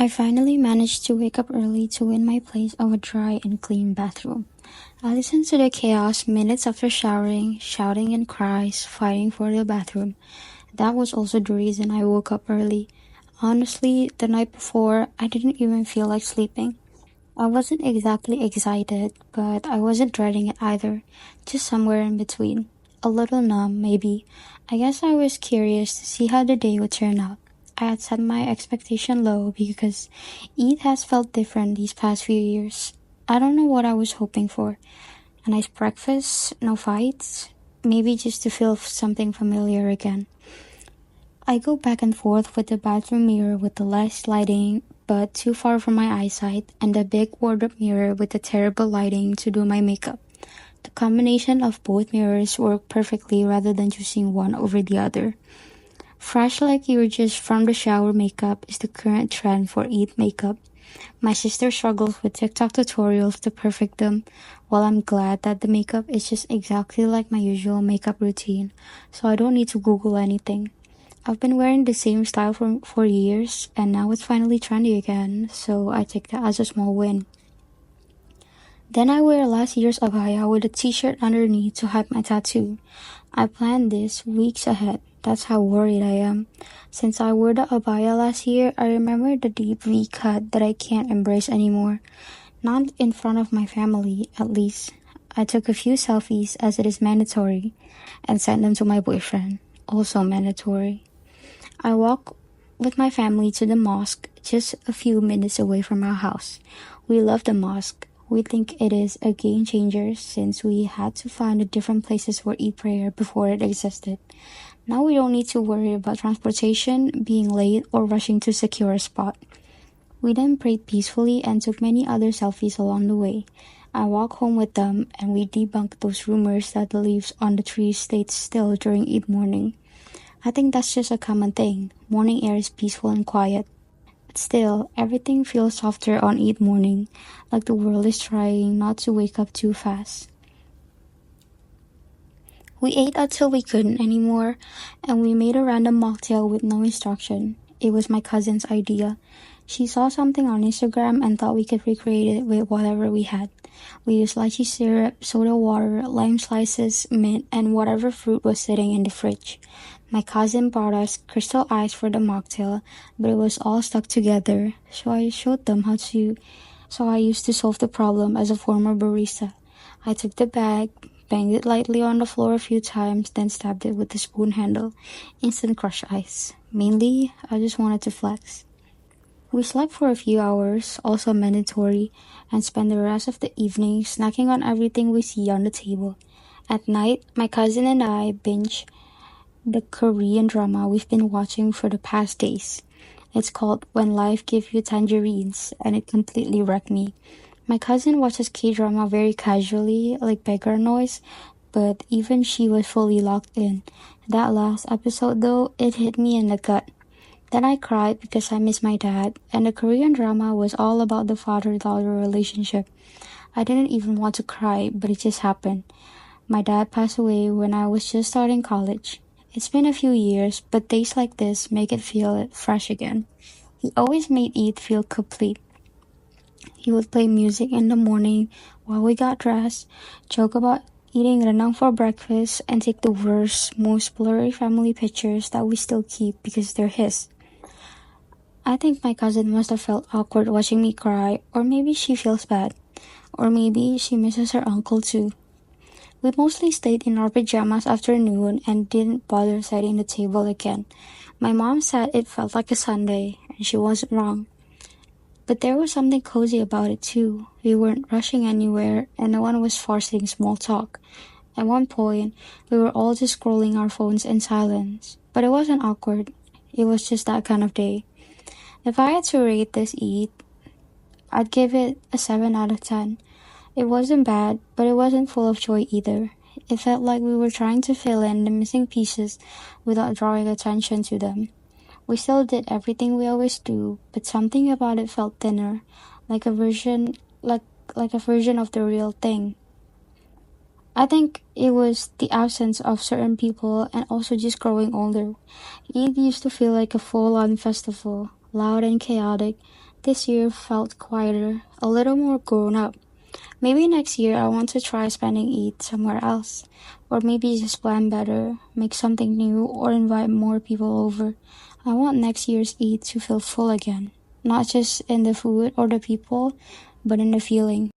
I finally managed to wake up early to win my place of a dry and clean bathroom. I listened to the chaos minutes after showering, shouting and cries, fighting for the bathroom. That was also the reason I woke up early. Honestly, the night before, I didn't even feel like sleeping. I wasn't exactly excited, but I wasn't dreading it either. Just somewhere in between. A little numb, maybe. I guess I was curious to see how the day would turn out. I had set my expectation low because Eid has felt different these past few years. I don't know what I was hoping for. A nice breakfast, no fights, maybe just to feel something familiar again. I go back and forth with the bathroom mirror with the less lighting but too far from my eyesight, and the big wardrobe mirror with the terrible lighting to do my makeup. The combination of both mirrors work perfectly rather than choosing one over the other. Fresh like you're just from the shower makeup is the current trend for Eid makeup. My sister struggles with TikTok tutorials to perfect them, while I'm glad that the makeup is just exactly like my usual makeup routine, so I don't need to Google anything. I've been wearing the same style for years, and now it's finally trendy again, so I take that as a small win. Then I wear last year's abaya with a t-shirt underneath to hide my tattoo. I planned this weeks ahead. That's how worried I am. Since I wore the abaya last year, I remember the deep V cut that I can't embrace anymore. Not in front of my family, at least. I took a few selfies as it is mandatory and sent them to my boyfriend. Also mandatory. I walk with my family to the mosque just a few minutes away from our house. We love the mosque. We think it is a game changer since we had to find different places for Eid prayer before it existed. Now we don't need to worry about transportation, being late, or rushing to secure a spot. We then prayed peacefully and took many other selfies along the way. I walk home with them and we debunk those rumors that the leaves on the trees stayed still during Eid morning. I think that's just a common thing. Morning air is peaceful and quiet. But still, everything feels softer on Eid morning, like the world is trying not to wake up too fast. We ate until we couldn't anymore, and we made a random mocktail with no instruction. It was my cousin's idea. She saw something on Instagram and thought we could recreate it with whatever we had. We used lychee syrup, soda water, lime slices, mint, and whatever fruit was sitting in the fridge. My cousin brought us crystal ice for the mocktail, but it was all stuck together, so I showed them so I used to solve the problem as a former barista. I took the bag, banged it lightly on the floor a few times, then stabbed it with the spoon handle. Instant crush ice. Mainly, I just wanted to flex. We slept for a few hours, also mandatory, and spent the rest of the evening snacking on everything we see on the table. At night, my cousin and I binge the Korean drama we've been watching for the past days. It's called When Life Gives You Tangerines, and it completely wrecked me. My cousin watches K-drama very casually, like background noise, but even she was fully locked in. That last episode, though, it hit me in the gut. Then I cried because I miss my dad, and the Korean drama was all about the father-daughter relationship. I didn't even want to cry, but it just happened. My dad passed away when I was just starting college. It's been a few years, but days like this make it feel fresh again. He always made Eid feel complete. He would play music in the morning while we got dressed, joke about eating renang for breakfast, and take the worst, most blurry family pictures that we still keep because they're his. I think my cousin must have felt awkward watching me cry, or maybe she feels bad. Or maybe she misses her uncle too. We mostly stayed in our pajamas after noon and didn't bother setting the table again. My mom said it felt like a Sunday, and she wasn't wrong. But there was something cozy about it too. We weren't rushing anywhere, and no one was forcing small talk. At one point, we were all just scrolling our phones in silence. But it wasn't awkward. It was just that kind of day. If I had to rate this Eid, I'd give it a 7 out of 10. It wasn't bad, but it wasn't full of joy either. It felt like we were trying to fill in the missing pieces without drawing attention to them. We still did everything we always do, but something about it felt thinner, like a version like a version of the real thing. I think it was the absence of certain people and also just growing older. Eid used to feel like a full-on festival, loud and chaotic, This year felt quieter, a little more grown up. Maybe next year I want to try spending Eid somewhere else. Or maybe just plan better, make something new, or invite more people over. I want next year's Eid to feel full again. Not just in the food or the people, but in the feeling.